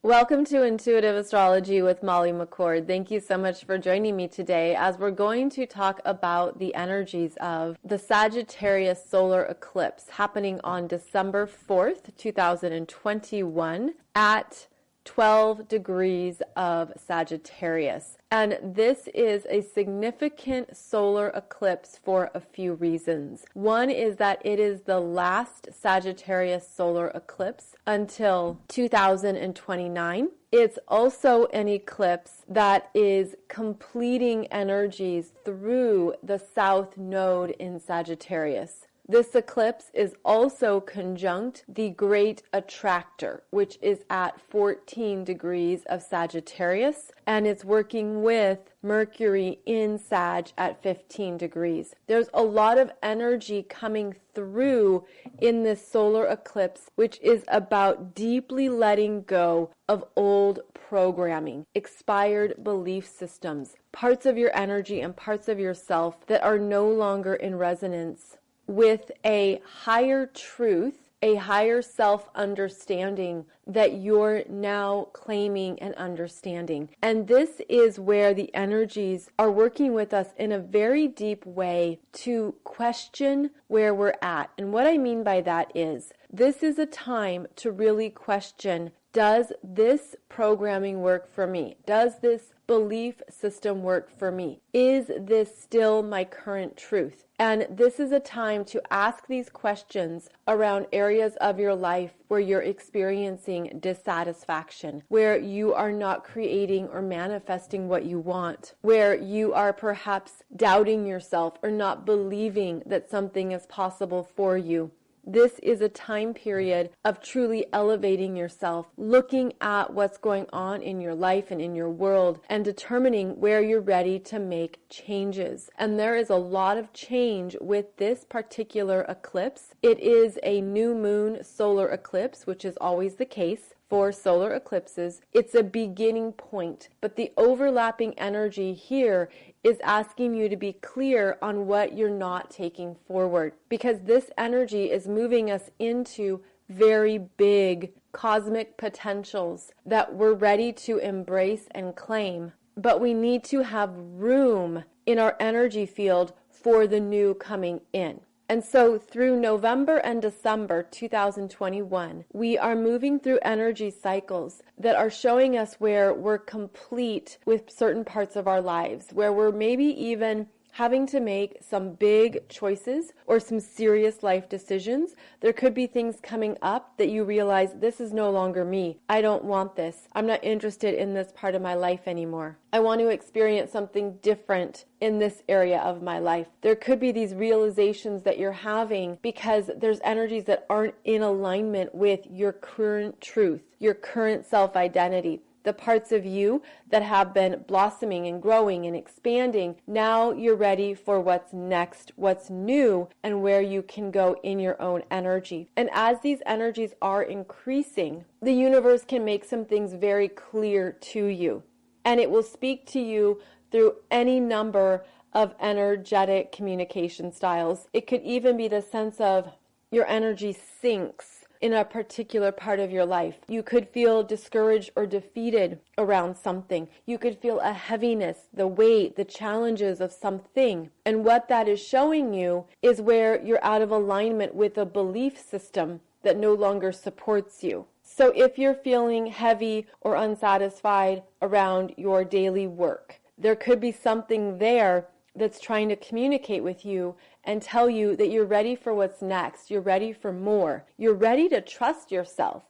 Welcome to Intuitive Astrology with Molly McCord. Thank you so much for joining me today as we're going to talk about the energies of the Sagittarius Solar Eclipse happening on December 4th, 2021 at 12 degrees of Sagittarius. And this is a significant solar eclipse for a few reasons. One is that it is the last Sagittarius solar eclipse until 2029. It's also an eclipse that is completing energies through the South Node in Sagittarius. This eclipse is also conjunct the Great Attractor, which is at 14 degrees of Sagittarius, and it's working with Mercury in Sag at 15 degrees. There's a lot of energy coming through in this solar eclipse, which is about deeply letting go of old programming, expired belief systems, parts of your energy and parts of yourself that are no longer in resonance with a higher truth, a higher self-understanding that you're now claiming and understanding. And this is where the energies are working with us in a very deep way to question where we're at. And what I mean by that is, this is a time to really question, does this programming work for me? Does this belief system work for me? Is this still my current truth? And this is a time to ask these questions around areas of your life where you're experiencing dissatisfaction, where you are not creating or manifesting what you want, where you are perhaps doubting yourself or not believing that something is possible for you. This is a time period of truly elevating yourself, looking at what's going on in your life and in your world, and determining where you're ready to make changes. And there is a lot of change with this particular eclipse. It is a new moon solar eclipse, which is always the case for solar eclipses. It's a beginning point, but the overlapping energy here is asking you to be clear on what you're not taking forward, because this energy is moving us into very big cosmic potentials that we're ready to embrace and claim, but we need to have room in our energy field for the new coming in. And so through November and December 2021, we are moving through energy cycles that are showing us where we're complete with certain parts of our lives, where we're maybe even having to make some big choices or some serious life decisions. There could be things coming up that you realize, this is no longer me. I don't want this. I'm not interested in this part of my life anymore. I want to experience something different in this area of my life. There could be these realizations that you're having because there's energies that aren't in alignment with your current truth, your current self-identity. The parts of you that have been blossoming and growing and expanding, now you're ready for what's next, what's new, and where you can go in your own energy. And as these energies are increasing, the universe can make some things very clear to you. And it will speak to you through any number of energetic communication styles. It could even be the sense of your energy sinks in a particular part of your life. You could feel discouraged or defeated around something. You could feel a heaviness, the weight, the challenges of something. And what that is showing you is where you're out of alignment with a belief system that no longer supports you. So if you're feeling heavy or unsatisfied around your daily work, there could be something there that's trying to communicate with you and tell you that you're ready for what's next. You're ready for more. You're ready to trust yourself.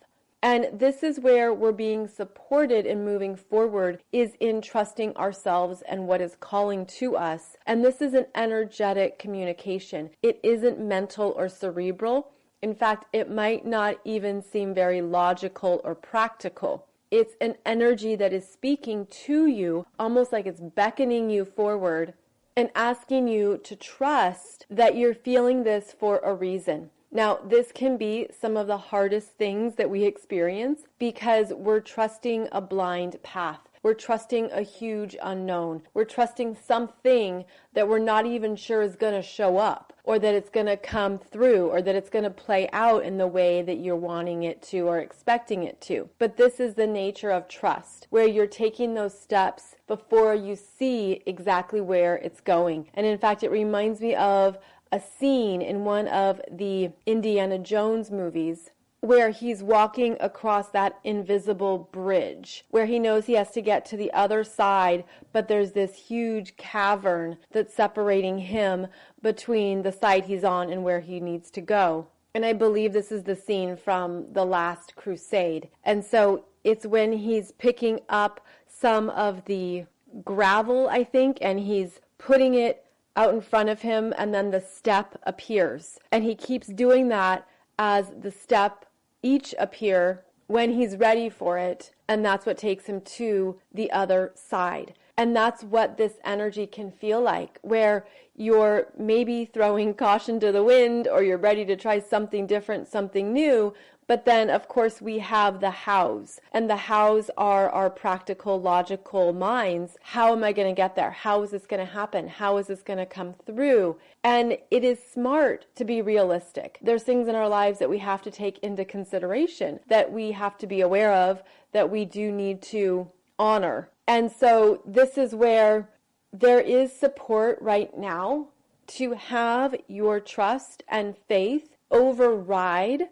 And this is where we're being supported in moving forward, is in trusting ourselves and what is calling to us. And this is an energetic communication. It isn't mental or cerebral. In fact, it might not even seem very logical or practical. It's an energy that is speaking to you, almost like it's beckoning you forward and asking you to trust that you're feeling this for a reason. Now, this can be some of the hardest things that we experience because we're trusting a blind path. We're trusting a huge unknown. We're trusting something that we're not even sure is going to show up. or that it's going to come through, or that it's going to play out in the way that you're wanting it to or expecting it to. But this is the nature of trust, where you're taking those steps before you see exactly where it's going. And in fact, it reminds me of a scene in one of the Indiana Jones movies where he's walking across that invisible bridge, where he knows he has to get to the other side, but there's this huge cavern that's separating him between the side he's on and where he needs to go. And I believe this is the scene from The Last Crusade. And so it's when he's picking up some of the gravel, I think, and he's putting it out in front of him, and then the step appears. And he keeps doing that as the step each appear when he's ready for it, and that's what takes him to the other side. And that's what this energy can feel like, where you're maybe throwing caution to the wind, or you're ready to try something different, something new. But then, of course, we have the hows, and the hows are our practical, logical minds. How am I going to get there? How is this going to happen? How is this going to come through? And it is smart to be realistic. There's things in our lives that we have to take into consideration, that we have to be aware of, that we do need to honor. And so this is where there is support right now to have your trust and faith override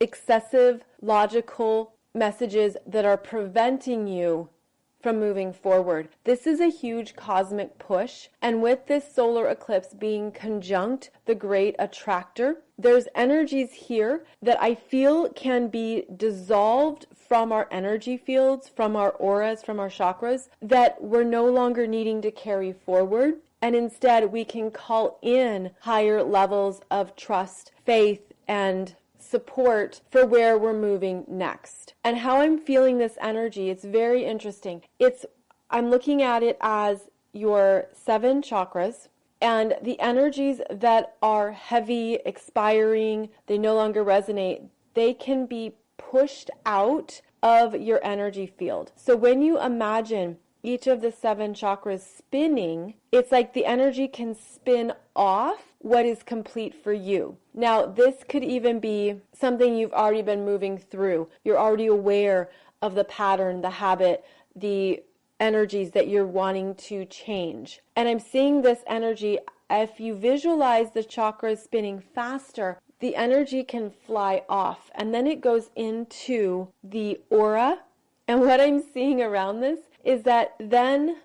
excessive logical messages that are preventing you from moving forward. This is a huge cosmic push, and with this solar eclipse being conjunct the Great Attractor, there's energies here that I feel can be dissolved from our energy fields, from our auras, from our chakras, that we're no longer needing to carry forward, and instead we can call in higher levels of trust, faith, and support for where we're moving next. And how I'm feeling this energy, it's very interesting. I'm looking at it as your 7 chakras, and the energies that are heavy, expiring, they no longer resonate, they can be pushed out of your energy field. So when you imagine each of the 7 chakras spinning, it's like the energy can spin off what is complete for you. Now, this could even be something you've already been moving through. You're already aware of the pattern, the habit, the energies that you're wanting to change. And I'm seeing this energy, if you visualize the chakras spinning faster, the energy can fly off, and then it goes into the aura. And what I'm seeing around this is that then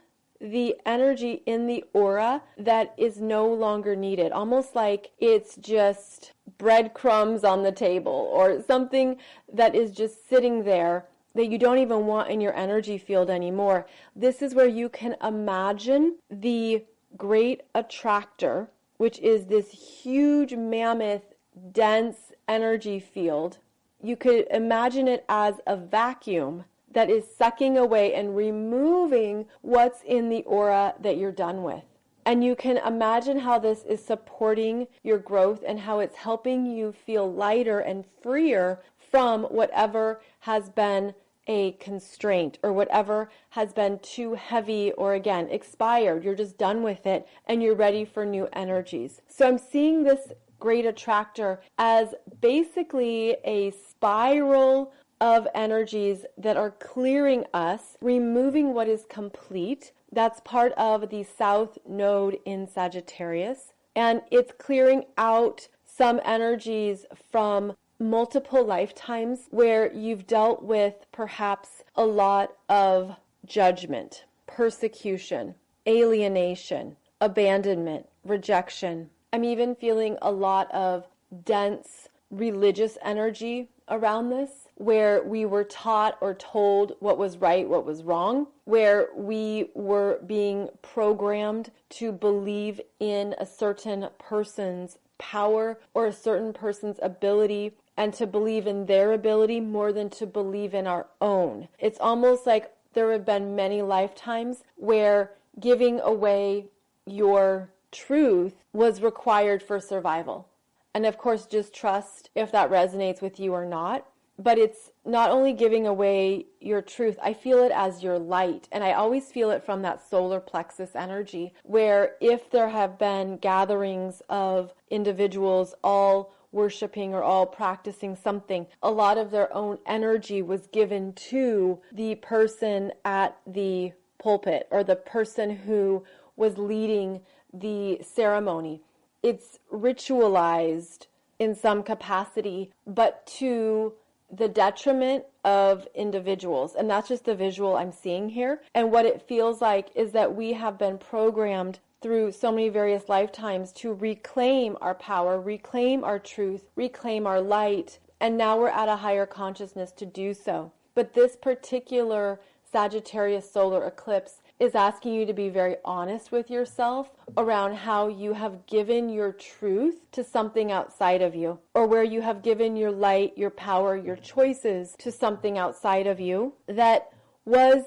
the energy in the aura that is no longer needed, almost like it's just breadcrumbs on the table or something that is just sitting there that you don't even want in your energy field anymore. This is where you can imagine the Great Attractor, which is this huge, mammoth, dense energy field. You could imagine it as a vacuum that is sucking away and removing what's in the aura that you're done with. And you can imagine how this is supporting your growth and how it's helping you feel lighter and freer from whatever has been a constraint or whatever has been too heavy or, again, expired. You're just done with it and you're ready for new energies. So I'm seeing this Great Attractor as basically a spiral of energies that are clearing us, removing what is complete. That's part of the South Node in Sagittarius. And it's clearing out some energies from multiple lifetimes where you've dealt with perhaps a lot of judgment, persecution, alienation, abandonment, rejection. I'm even feeling a lot of dense religious energy around this, where we were taught or told what was right, what was wrong, where we were being programmed to believe in a certain person's power or a certain person's ability, and to believe in their ability more than to believe in our own. It's almost like there have been many lifetimes where giving away your truth was required for survival. And of course, just trust if that resonates with you or not. but it's not only giving away your truth, I feel it as your light. And I always feel it from that solar plexus energy, where if there have been gatherings of individuals all worshiping or all practicing something, a lot of their own energy was given to the person at the pulpit or the person who was leading the ceremony. It's ritualized in some capacity, but to the detriment of individuals. And that's just the visual I'm seeing here. And what it feels like is that we have been programmed through so many various lifetimes to reclaim our power, reclaim our truth, reclaim our light, and now we're at a higher consciousness to do so. But this particular Sagittarius solar eclipse is asking you to be very honest with yourself around how you have given your truth to something outside of you, or where you have given your light, your power, your choices to something outside of you that was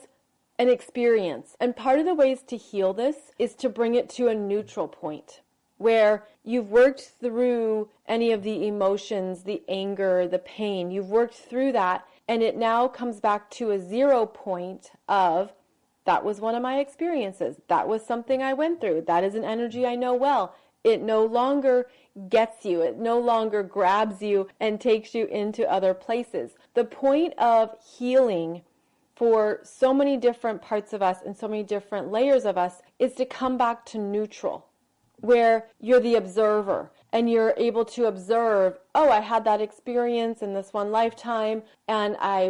an experience. And part of the ways to heal this is to bring it to a neutral point where you've worked through any of the emotions, the anger, the pain. You've worked through that, and it now comes back to a 0 point of, that was one of my experiences. That was something I went through. That is an energy I know well. It no longer gets you. It no longer grabs you and takes you into other places. The point of healing for so many different parts of us and so many different layers of us is to come back to neutral, where you're the observer and you're able to observe, oh, I had that experience in this one lifetime and I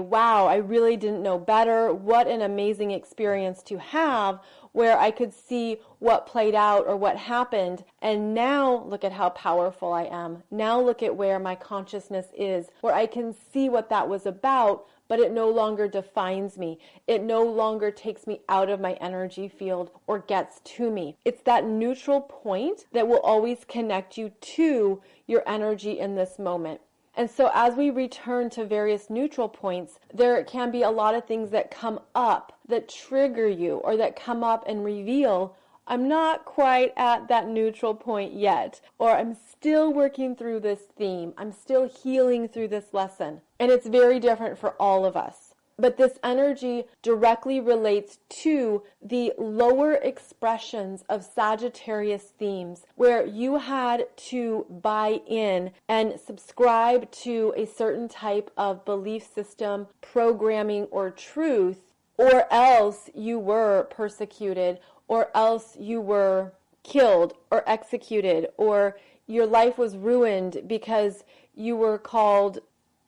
really didn't know better. What an amazing experience to have, where I could see what played out or what happened. And now look at how powerful I am. Now look at where my consciousness is, where I can see what that was about, but it no longer defines me. It no longer takes me out of my energy field or gets to me. It's that neutral point that will always connect you to your energy in this moment. And so as we return to various neutral points, there can be a lot of things that come up that trigger you or that come up and reveal, I'm not quite at that neutral point yet, or I'm still working through this theme. I'm still healing through this lesson. And it's very different for all of us. But this energy directly relates to the lower expressions of Sagittarius themes, where you had to buy in and subscribe to a certain type of belief system, programming, or truth, or else you were persecuted, or else you were killed or executed, or your life was ruined because you were called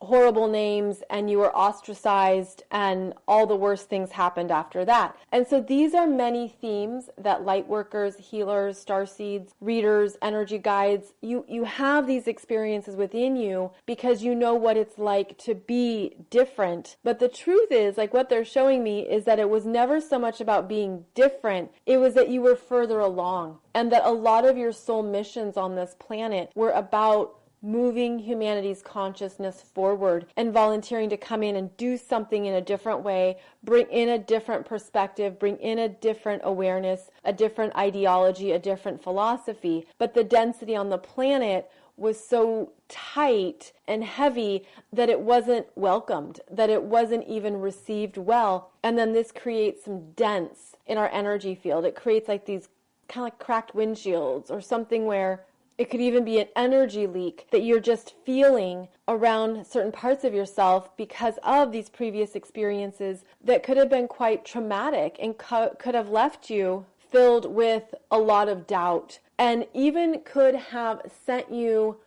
horrible names and you were ostracized, and all the worst things happened after that. And so these are many themes that light workers, healers, starseeds, readers, energy guides, you have these experiences within you because you know what it's like to be different. But the truth is, like what they're showing me, is that it was never so much about being different. It was that you were further along, and that a lot of your soul missions on this planet were about moving humanity's consciousness forward and volunteering to come in and do something in a different way, bring in a different perspective, bring in a different awareness, a different ideology, a different philosophy. But the density on the planet was so tight and heavy that it wasn't welcomed, that it wasn't even received well. And then this creates some dents in our energy field. It creates like these kind of like cracked windshields or something, where it could even be an energy leak that you're just feeling around certain parts of yourself because of these previous experiences that could have been quite traumatic and could have left you filled with a lot of doubt, and even could have sent you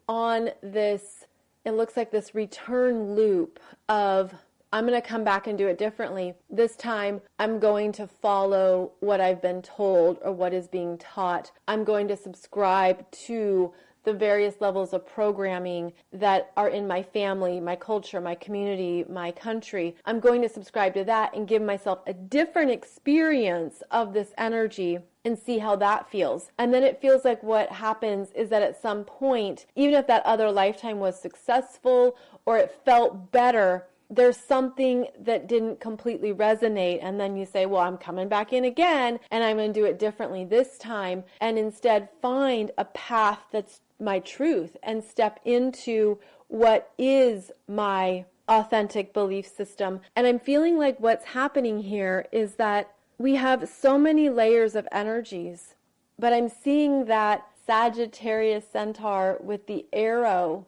on this, it looks like this return loop of, I'm going to come back and do it differently. This time, I'm going to follow what I've been told or what is being taught. I'm going to subscribe to the various levels of programming that are in my family, my culture, my community, my country. I'm going to subscribe to that and give myself a different experience of this energy and see how that feels. And then it feels like what happens is that at some point, even if that other lifetime was successful or it felt better, there's something that didn't completely resonate, and then you say, well, I'm coming back in again and I'm going to do it differently this time, and instead find a path that's my truth and step into what is my authentic belief system. And I'm feeling like what's happening here is that we have so many layers of energies, but I'm seeing that Sagittarius centaur with the arrow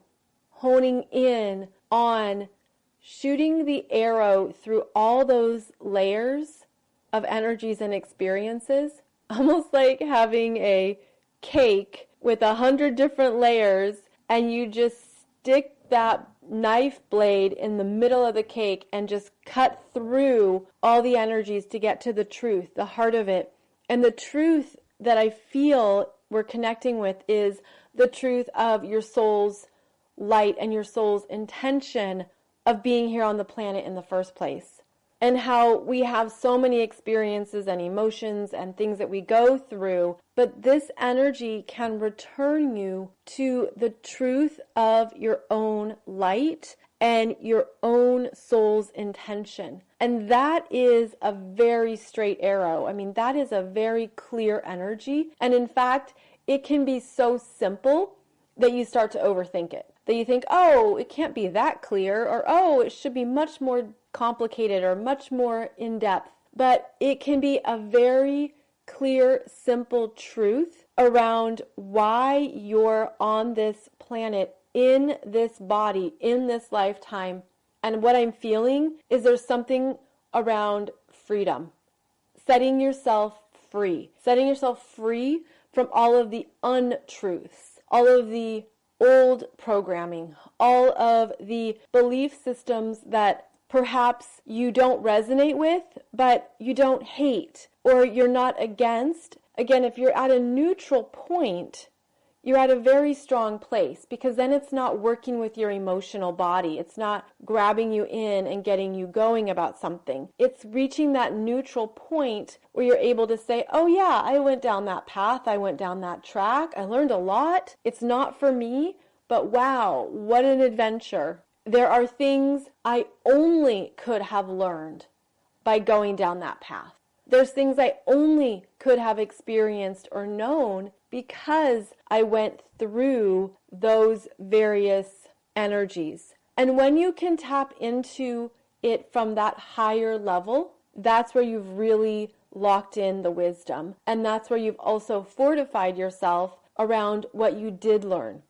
honing in on shooting the arrow through all those layers of energies and experiences, almost like having a cake with 100 different layers, and you just stick that knife blade in the middle of the cake and just cut through all the energies to get to the truth, the heart of it. And the truth that I feel we're connecting with is the truth of your soul's light and your soul's intention of being here on the planet in the first place. And how we have so many experiences and emotions and things that we go through, but this energy can return you to the truth of your own light and your own soul's intention. And that is a very straight arrow. I mean, that is a very clear energy. And in fact, it can be so simple that you start to overthink it. That you think, oh, it can't be that clear, or oh, it should be much more complicated or much more in-depth. But it can be a very clear, simple truth around why you're on this planet, in this body, in this lifetime. And what I'm feeling is there's something around freedom. Setting yourself free. Setting yourself free from all of the untruths, all of the old programming, all of the belief systems that perhaps you don't resonate with, but you don't hate, or you're not against. Again, if you're at a neutral point, you're at a very strong place, because then it's not working with your emotional body. It's not grabbing you in and getting you going about something. It's reaching that neutral point where you're able to say, oh yeah, I went down that path. I went down that track. I learned a lot. It's not for me, but wow, what an adventure. There are things I only could have learned by going down that path. There's things I only could have experienced or known because I went through those various energies. And when you can tap into it from that higher level, that's where you've really locked in the wisdom. And that's where you've also fortified yourself around what you did learn,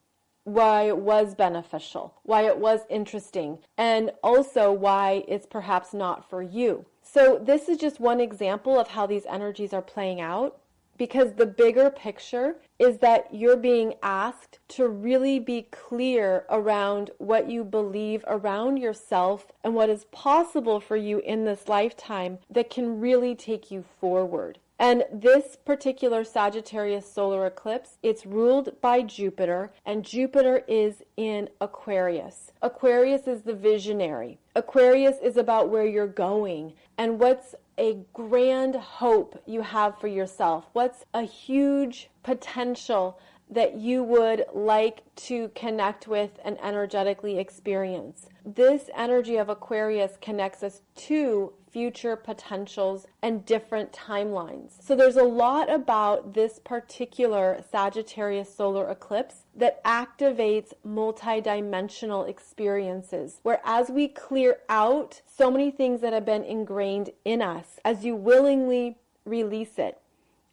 why it was beneficial, why it was interesting, and also why it's perhaps not for you. So this is just one example of how these energies are playing out, because the bigger picture is that you're being asked to really be clear around what you believe around yourself and what is possible for you in this lifetime that can really take you forward. And this particular Sagittarius solar eclipse, it's ruled by Jupiter, and Jupiter is in Aquarius. Aquarius is the visionary. Aquarius is about where you're going and what's a grand hope you have for yourself. What's a huge potential that you would like to connect with and energetically experience. This energy of Aquarius connects us to future potentials and different timelines. So there's a lot about this particular Sagittarius solar eclipse that activates multidimensional experiences, where as we clear out so many things that have been ingrained in us, as you willingly release it,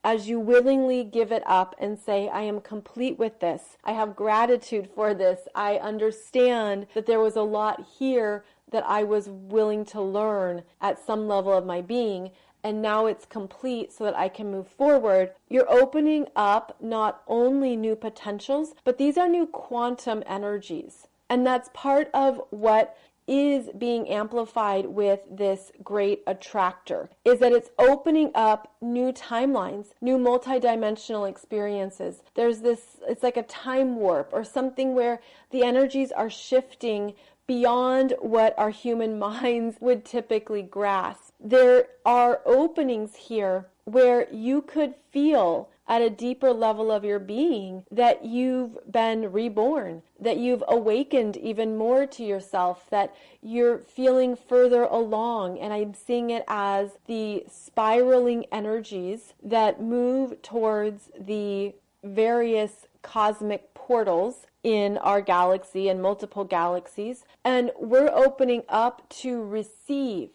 as you willingly give it up and say, I am complete with this. I have gratitude for this. I understand that there was a lot here that I was willing to learn at some level of my being, and now it's complete so that I can move forward. You're opening up not only new potentials, but these are new quantum energies. And that's part of what is being amplified with this Great Attractor, is that it's opening up new timelines, new multidimensional experiences. There's this, it's like a time warp or something where the energies are shifting beyond what our human minds would typically grasp. There are openings here where you could feel at a deeper level of your being that you've been reborn, that you've awakened even more to yourself, that you're feeling further along. And I'm seeing it as the spiraling energies that move towards the various cosmic portals in our galaxy and multiple galaxies, and we're opening up to receive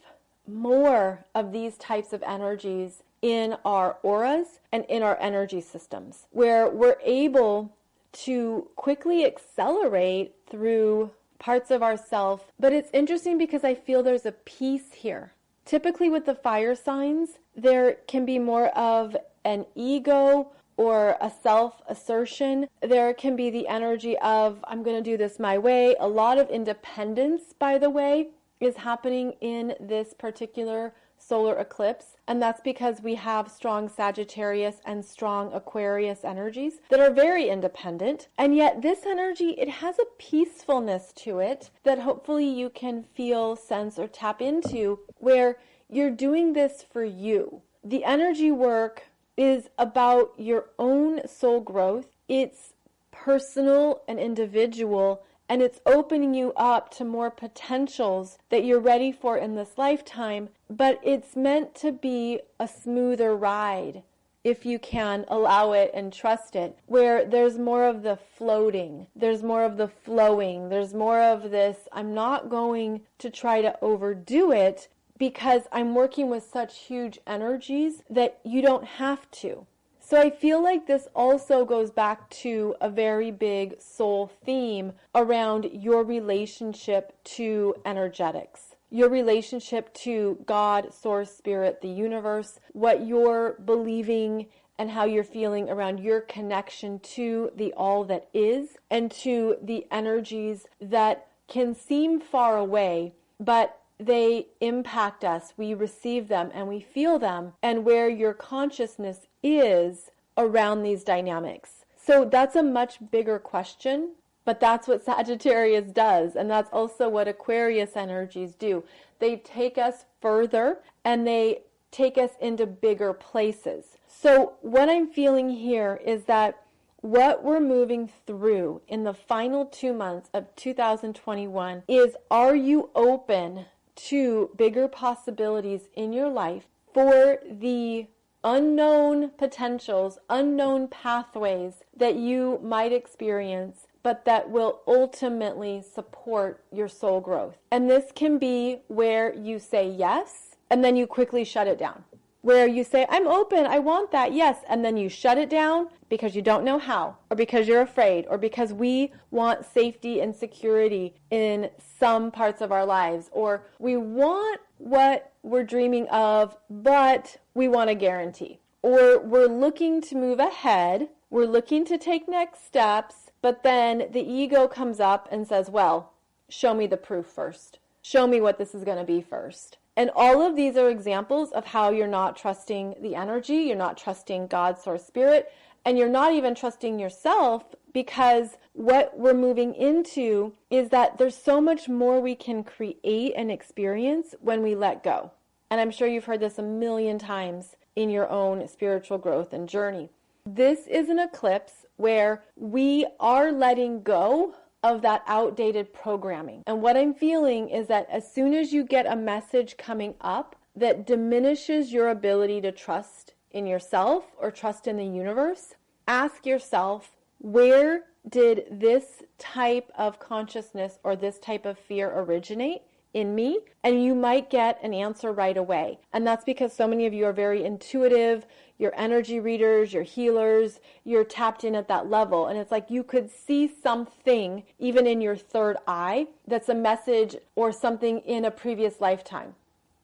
more of these types of energies in our auras and in our energy systems, where we're able to quickly accelerate through parts of ourself. But it's interesting because I feel there's a peace here. Typically with the fire signs, there can be more of an ego or a self-assertion. There can be the energy of, I'm going to do this my way. A lot of independence, by the way, is happening in this particular solar eclipse, and that's because we have strong Sagittarius and strong Aquarius energies that are very independent, and yet this energy, it has a peacefulness to it that hopefully you can feel, sense, or tap into, where you're doing this for you. The energy work is about your own soul growth. It's personal and individual, and it's opening you up to more potentials that you're ready for in this lifetime, but it's meant to be a smoother ride, if you can allow it and trust it, where there's more of the floating, there's more of the flowing, there's more of this, I'm not going to try to overdo it because I'm working with such huge energies that you don't have to. So I feel like this also goes back to a very big soul theme around your relationship to energetics, your relationship to God, Source, Spirit, the universe, what you're believing and how you're feeling around your connection to the all that is and to the energies that can seem far away, but they impact us. We receive them and we feel them, and where your consciousness is around these dynamics. So that's a much bigger question, but that's what Sagittarius does, and that's also what Aquarius energies do. They take us further and they take us into bigger places. So what I'm feeling here is that what we're moving through in the final 2 months of 2021 is, are you open to bigger possibilities in your life for the unknown potentials, unknown pathways that you might experience, but that will ultimately support your soul growth? And this can be where you say yes, and then you quickly shut it down. Where you say, I'm open, I want that, yes, and then you shut it down because you don't know how, or because you're afraid, or because we want safety and security in some parts of our lives, or we want what we're dreaming of, but we want a guarantee. Or we're looking to move ahead, we're looking to take next steps, but then the ego comes up and says, well, show me the proof first. Show me what this is going to be first. And all of these are examples of how you're not trusting the energy, you're not trusting God, Source, Spirit, and you're not even trusting yourself, because what we're moving into is that there's so much more we can create and experience when we let go. And I'm sure you've heard this a million times in your own spiritual growth and journey. This is an eclipse where we are letting go of that outdated programming. And what I'm feeling is that as soon as you get a message coming up that diminishes your ability to trust in yourself or trust in the universe, ask yourself, where did this type of consciousness or this type of fear originate in me? And you might get an answer right away. And that's because so many of you are very intuitive, you're energy readers, you're healers, you're tapped in at that level. And it's like you could see something even in your third eye that's a message or something in a previous lifetime.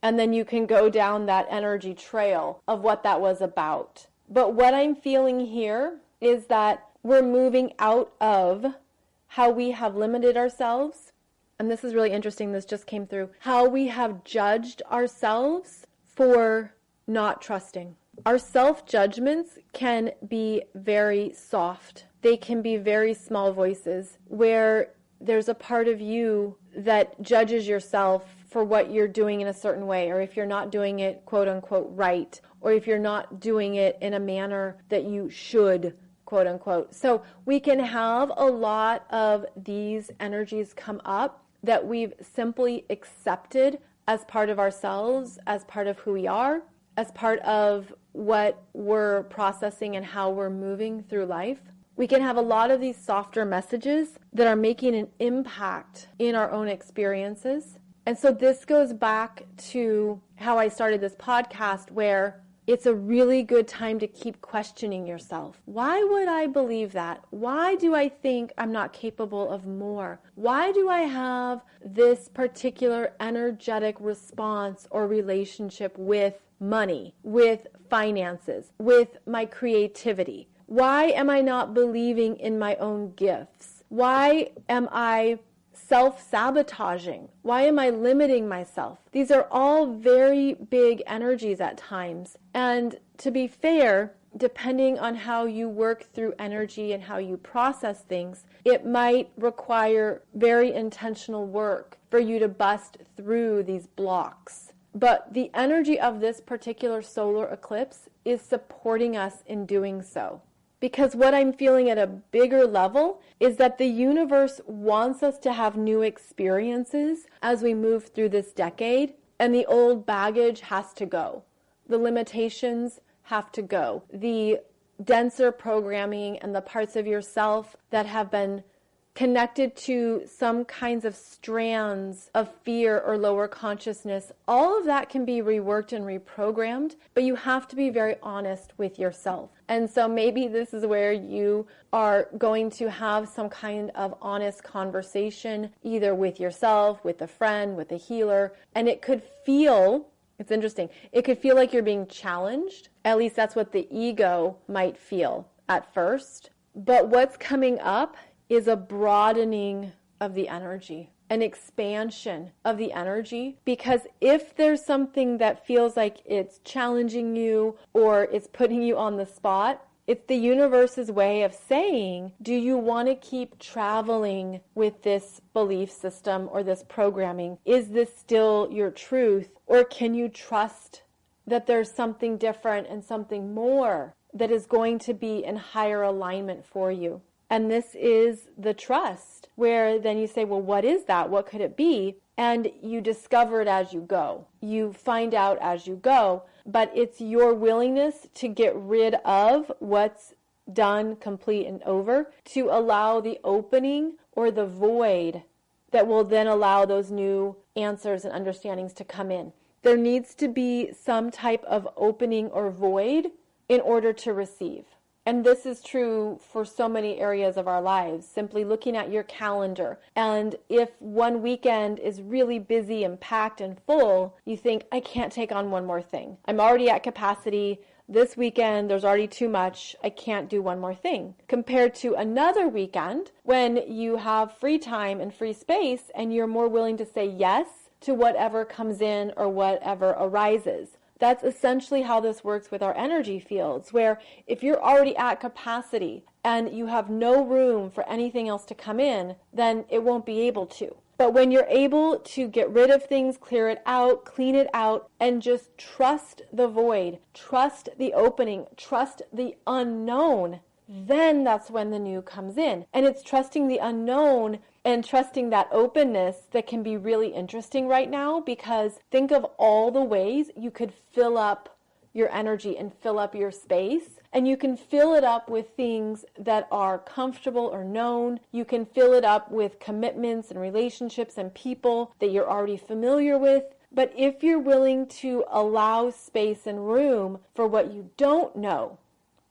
And then you can go down that energy trail of what that was about. But what I'm feeling here is that we're moving out of how we have limited ourselves. And this is really interesting, this just came through, how we have judged ourselves for not trusting. Our self-judgments can be very soft. They can be very small voices where there's a part of you that judges yourself for what you're doing in a certain way, or if you're not doing it quote unquote right, or if you're not doing it in a manner that you should quote unquote. So we can have a lot of these energies come up that we've simply accepted as part of ourselves, as part of who we are, as part of what we're processing and how we're moving through life. We can have a lot of these softer messages that are making an impact in our own experiences. And so this goes back to how I started this podcast, where it's a really good time to keep questioning yourself. Why would I believe that? Why do I think I'm not capable of more? Why do I have this particular energetic response or relationship with money, with finances, with my creativity? Why am I not believing in my own gifts? Why am I self-sabotaging? Why am I limiting myself? These are all very big energies at times. And to be fair, depending on how you work through energy and how you process things, it might require very intentional work for you to bust through these blocks. But the energy of this particular solar eclipse is supporting us in doing so. Because what I'm feeling at a bigger level is that the universe wants us to have new experiences as we move through this decade, and the old baggage has to go. The limitations have to go. The denser programming and the parts of yourself that have been connected to some kinds of strands of fear or lower consciousness, all of that can be reworked and reprogrammed, but you have to be very honest with yourself. And so maybe this is where you are going to have some kind of honest conversation, either with yourself, with a friend, with a healer, and it could feel, it's interesting, it could feel like you're being challenged. At least that's what the ego might feel at first. But what's coming up is a broadening of the energy, an expansion of the energy. Because if there's something that feels like it's challenging you or it's putting you on the spot, it's the universe's way of saying, do you want to keep traveling with this belief system or this programming? Is this still your truth? Or can you trust that there's something different and something more that is going to be in higher alignment for you? And this is the trust, where then you say, well, what is that? What could it be? And you discover it as you go. You find out as you go. But it's your willingness to get rid of what's done, complete, and over, to allow the opening or the void that will then allow those new answers and understandings to come in. There needs to be some type of opening or void in order to receive. And this is true for so many areas of our lives. Simply looking at your calendar, and if one weekend is really busy and packed and full, you think, I can't take on one more thing. I'm already at capacity. This weekend, there's already too much. I can't do one more thing. Compared to another weekend when you have free time and free space and you're more willing to say yes to whatever comes in or whatever arises. That's essentially how this works with our energy fields, where if you're already at capacity and you have no room for anything else to come in, then it won't be able to. But when you're able to get rid of things, clear it out, clean it out, and just trust the void, trust the opening, trust the unknown, then that's when the new comes in. And it's trusting the unknown and trusting that openness that can be really interesting right now, because think of all the ways you could fill up your energy and fill up your space. And you can fill it up with things that are comfortable or known. You can fill it up with commitments and relationships and people that you're already familiar with. But if you're willing to allow space and room for what you don't know,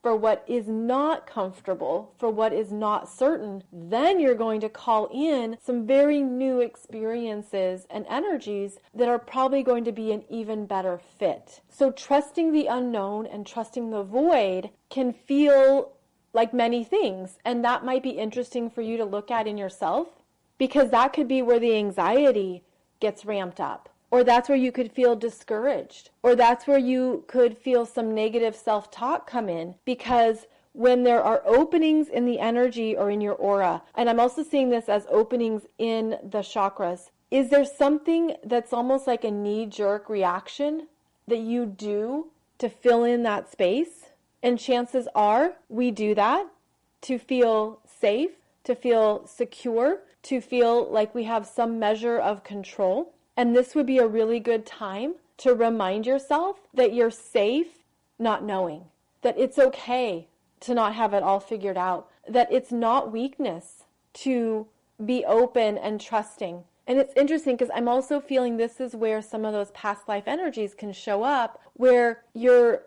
for what is not comfortable, for what is not certain, then you're going to call in some very new experiences and energies that are probably going to be an even better fit. So trusting the unknown and trusting the void can feel like many things, and that might be interesting for you to look at in yourself, because that could be where the anxiety gets ramped up. Or that's where you could feel discouraged. Or that's where you could feel some negative self-talk come in. Because when there are openings in the energy or in your aura, and I'm also seeing this as openings in the chakras, is there something that's almost like a knee-jerk reaction that you do to fill in that space? And chances are we do that to feel safe, to feel secure, to feel like we have some measure of control. And this would be a really good time to remind yourself that you're safe not knowing, that it's okay to not have it all figured out, that it's not weakness to be open and trusting. And it's interesting because I'm also feeling this is where some of those past life energies can show up, where you're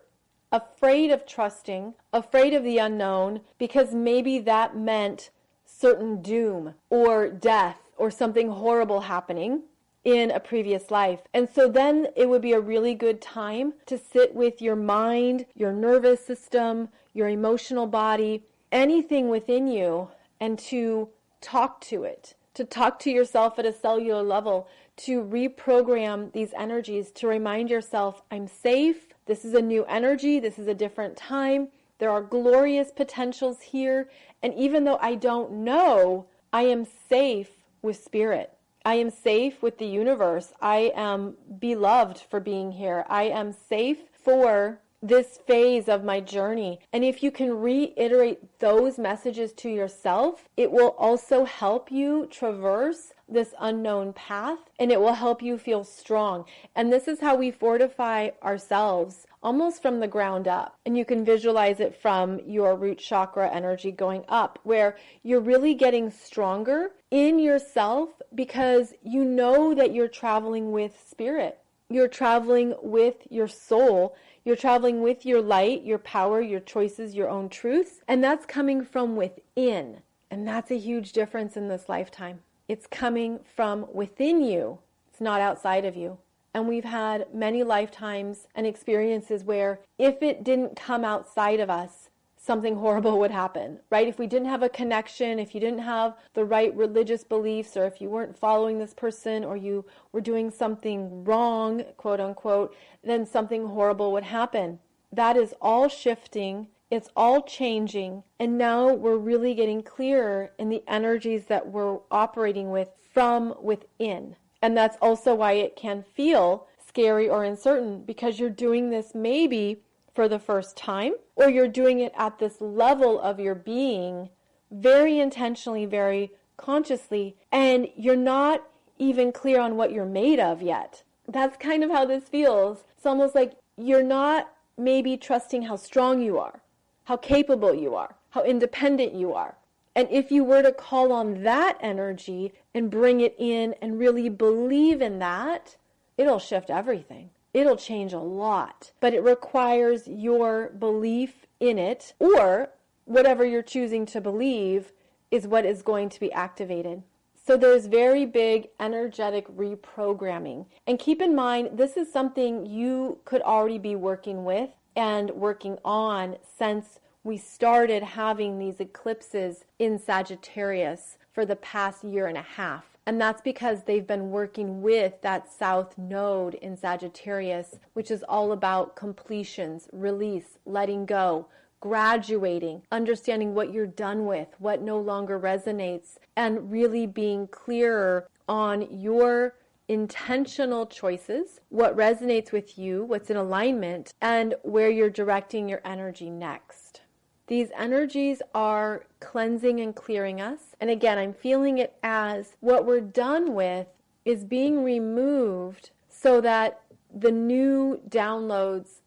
afraid of trusting, afraid of the unknown, because maybe that meant certain doom or death or something horrible happening in a previous life. And so then it would be a really good time to sit with your mind, your nervous system, your emotional body, anything within you, and to talk to it, to talk to yourself at a cellular level, to reprogram these energies, to remind yourself, I'm safe, this is a new energy, this is a different time, there are glorious potentials here, and even though I don't know, I am safe with spirit. I am safe with the universe. I am beloved for being here. I am safe for this phase of my journey. And if you can reiterate those messages to yourself, it will also help you traverse this unknown path, and it will help you feel strong. And this is how we fortify ourselves almost from the ground up. And you can visualize it from your root chakra energy going up, where you're really getting stronger in yourself because you know that you're traveling with spirit. You're traveling with your soul. You're traveling with your light, your power, your choices, your own truths. And that's coming from within. And that's a huge difference in this lifetime. It's coming from within you. It's not outside of you. And we've had many lifetimes and experiences where if it didn't come outside of us, something horrible would happen, right? If we didn't have a connection, if you didn't have the right religious beliefs, or if you weren't following this person, or you were doing something wrong, quote unquote, then something horrible would happen. That is all shifting. It's all changing. And now we're really getting clearer in the energies that we're operating with from within. And that's also why it can feel scary or uncertain, because you're doing this maybe for the first time, or you're doing it at this level of your being very intentionally, very consciously, and you're not even clear on what you're made of yet. That's kind of how this feels. It's almost like you're not maybe trusting how strong you are, how capable you are, how independent you are. And if you were to call on that energy and bring it in and really believe in that, it'll shift everything. It'll change a lot, but it requires your belief in it, or whatever you're choosing to believe is what is going to be activated. So there's very big energetic reprogramming. And keep in mind, this is something you could already be working with and working on since we started having these eclipses in Sagittarius for the past year and a half. And that's because they've been working with that south node in Sagittarius, which is all about completions, release, letting go, graduating, understanding what you're done with, what no longer resonates, and really being clearer on your intentional choices, what resonates with you, what's in alignment, and where you're directing your energy next. These energies are cleansing and clearing us. And again, I'm feeling it as what we're done with is being removed so that the new downloads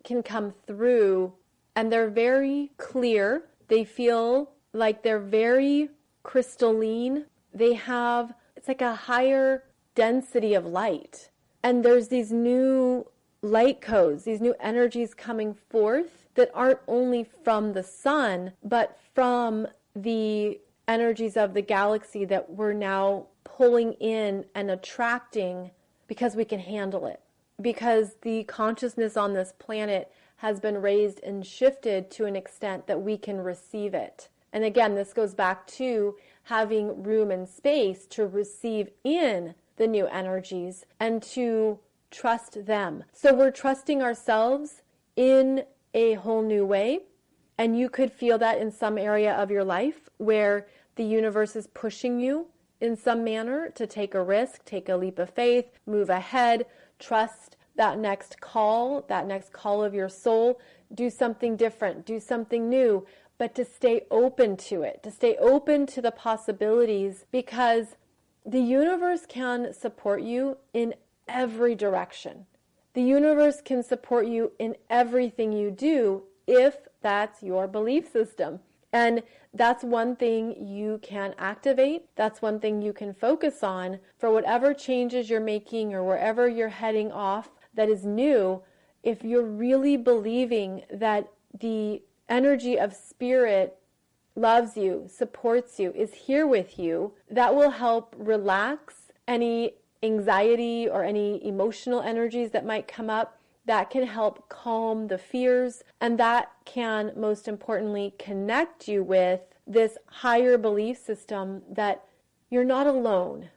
can come through, and they're very clear. They feel like they're very crystalline. They have, it's like a higher density of light. And there's these new light codes, these new energies coming forth that aren't only from the sun, but from the energies of the galaxy that we're now pulling in and attracting because we can handle it. Because the consciousness on this planet has been raised and shifted to an extent that we can receive it. And again, this goes back to having room and space to receive in the new energies and to trust them. So we're trusting ourselves in a whole new way. And you could feel that in some area of your life where the universe is pushing you in some manner to take a risk, take a leap of faith, move ahead, trust that next call of your soul, do something different, do something new, but to stay open to it, to stay open to the possibilities, because the universe can support you in every direction. The universe can support you in everything you do if that's your belief system. And that's one thing you can activate. That's one thing you can focus on for whatever changes you're making or wherever you're heading off that is new. If you're really believing that the energy of spirit loves you, supports you, is here with you, that will help relax any anxiety or any emotional energies that might come up. That can help calm the fears, and that can, most importantly, connect you with this higher belief system that you're not alone.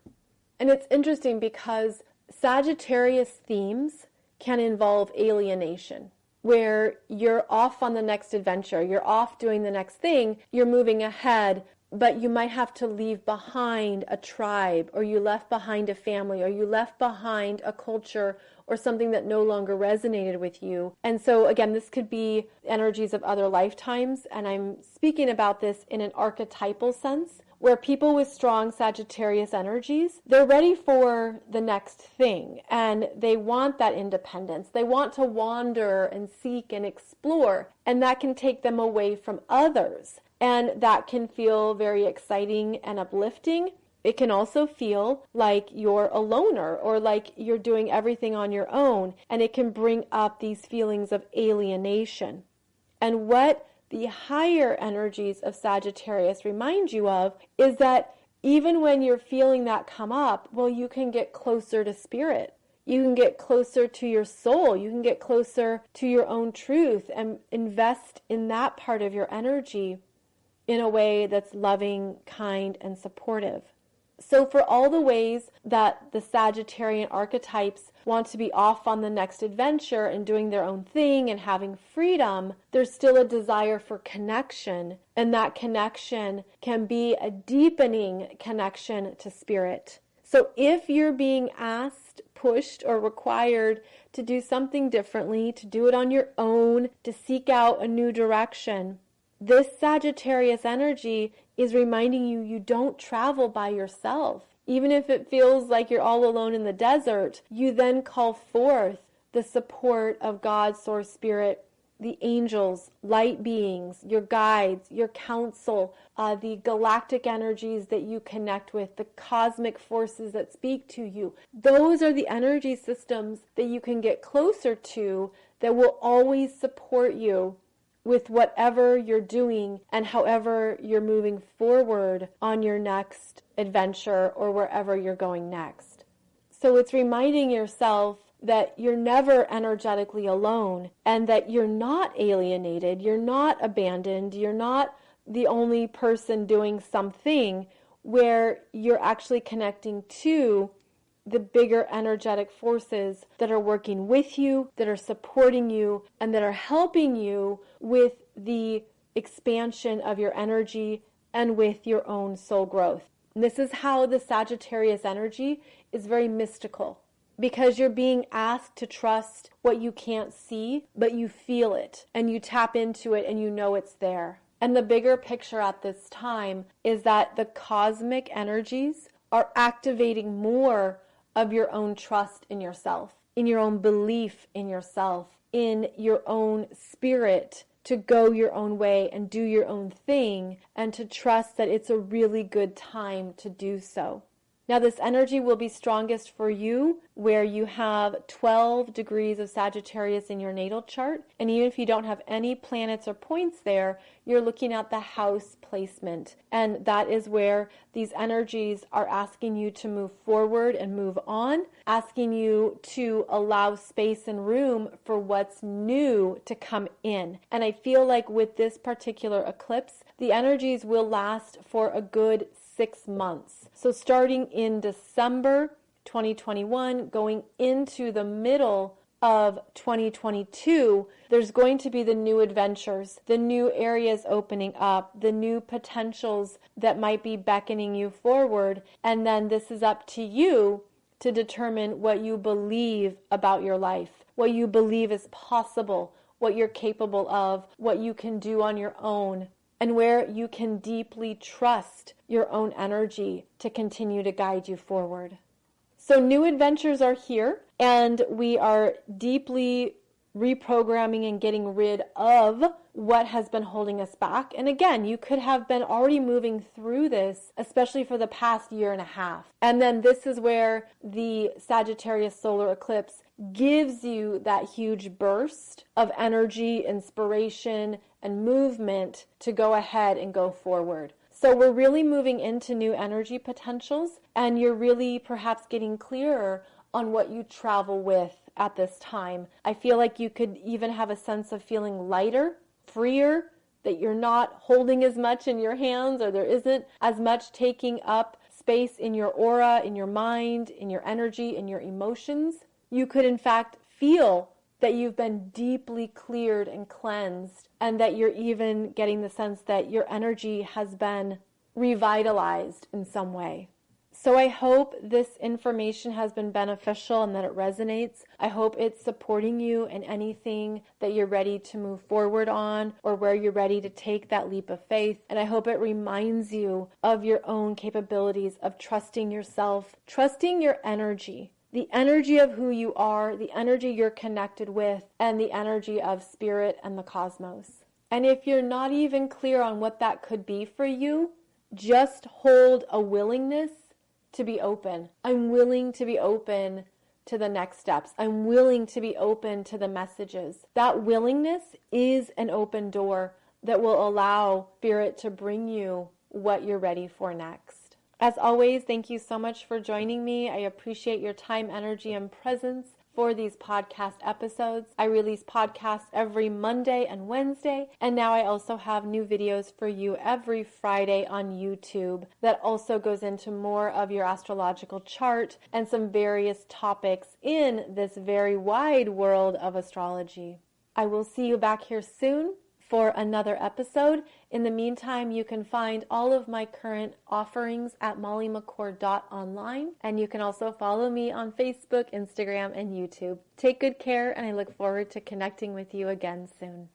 And it's interesting because Sagittarius themes can involve alienation, where you're off on the next adventure, you're off doing the next thing, you're moving ahead, but you might have to leave behind a tribe, or you left behind a family, or you left behind a culture or something that no longer resonated with you. And so again, this could be energies of other lifetimes, and I'm speaking about this in an archetypal sense, where people with strong Sagittarius energies, they're ready for the next thing, and they want that independence. They want to wander and seek and explore, and that can take them away from others. And that can feel very exciting and uplifting. It can also feel like you're a loner or like you're doing everything on your own, and it can bring up these feelings of alienation. And what the higher energies of Sagittarius remind you of is that even when you're feeling that come up, well, you can get closer to spirit. You can get closer to your soul. You can get closer to your own truth and invest in that part of your energy in a way that's loving, kind, and supportive. So for all the ways that the Sagittarian archetypes want to be off on the next adventure and doing their own thing and having freedom, there's still a desire for connection, and that connection can be a deepening connection to spirit. So if you're being asked, pushed, or required to do something differently, to do it on your own, to seek out a new direction, this Sagittarius energy is reminding you you don't travel by yourself. Even if it feels like you're all alone in the desert, you then call forth the support of God, Source Spirit, the angels, light beings, your guides, your counsel, the galactic energies that you connect with, the cosmic forces that speak to you. Those are the energy systems that you can get closer to that will always support you with whatever you're doing and however you're moving forward on your next adventure or wherever you're going next. So it's reminding yourself that you're never energetically alone and that you're not alienated, you're not abandoned, you're not the only person doing something, where you're actually connecting to the bigger energetic forces that are working with you, that are supporting you, and that are helping you with the expansion of your energy and with your own soul growth. And this is how the Sagittarius energy is very mystical, because you're being asked to trust what you can't see, but you feel it and you tap into it and you know it's there. And the bigger picture at this time is that the cosmic energies are activating more of your own trust in yourself, in your own belief in yourself, in your own spirit to go your own way and do your own thing, and to trust that it's a really good time to do so. Now, this energy will be strongest for you where you have 12 degrees of Sagittarius in your natal chart. And even if you don't have any planets or points there, you're looking at the house placement. And that is where these energies are asking you to move forward and move on, asking you to allow space and room for what's new to come in. And I feel like with this particular eclipse, the energies will last for a good 6 months. So starting in December 2021, going into the middle of 2022, there's going to be the new adventures, the new areas opening up, the new potentials that might be beckoning you forward. And then this is up to you to determine what you believe about your life, what you believe is possible, what you're capable of, what you can do on your own, and where you can deeply trust your own energy to continue to guide you forward. So new adventures are here, and we are deeply reprogramming and getting rid of what has been holding us back. And again, you could have been already moving through this, especially for the past year and a half. And then this is where the Sagittarius solar eclipse gives you that huge burst of energy, inspiration, and movement to go ahead and go forward. So we're really moving into new energy potentials, and you're really perhaps getting clearer on what you travel with at this time. I feel like you could even have a sense of feeling lighter, freer, that you're not holding as much in your hands, or there isn't as much taking up space in your aura, in your mind, in your energy, in your emotions. You could in fact feel that you've been deeply cleared and cleansed, and that you're even getting the sense that your energy has been revitalized in some way. So I hope this information has been beneficial and that it resonates. I hope it's supporting you in anything that you're ready to move forward on, or where you're ready to take that leap of faith. And I hope it reminds you of your own capabilities of trusting yourself, trusting your energy, the energy of who you are, the energy you're connected with, and the energy of spirit and the cosmos. And if you're not even clear on what that could be for you, just hold a willingness to be open. I'm willing to be open to the next steps. I'm willing to be open to the messages. That willingness is an open door that will allow Spirit to bring you what you're ready for next. As always, thank you so much for joining me. I appreciate your time, energy, and presence for these podcast episodes. I release podcasts every Monday and Wednesday, and now I also have new videos for you every Friday on YouTube that also goes into more of your astrological chart and some various topics in this very wide world of astrology. I will see you back here soon for another episode. In the meantime, you can find all of my current offerings at mollymccord.online, and you can also follow me on Facebook, Instagram, and YouTube. Take good care, and I look forward to connecting with you again soon.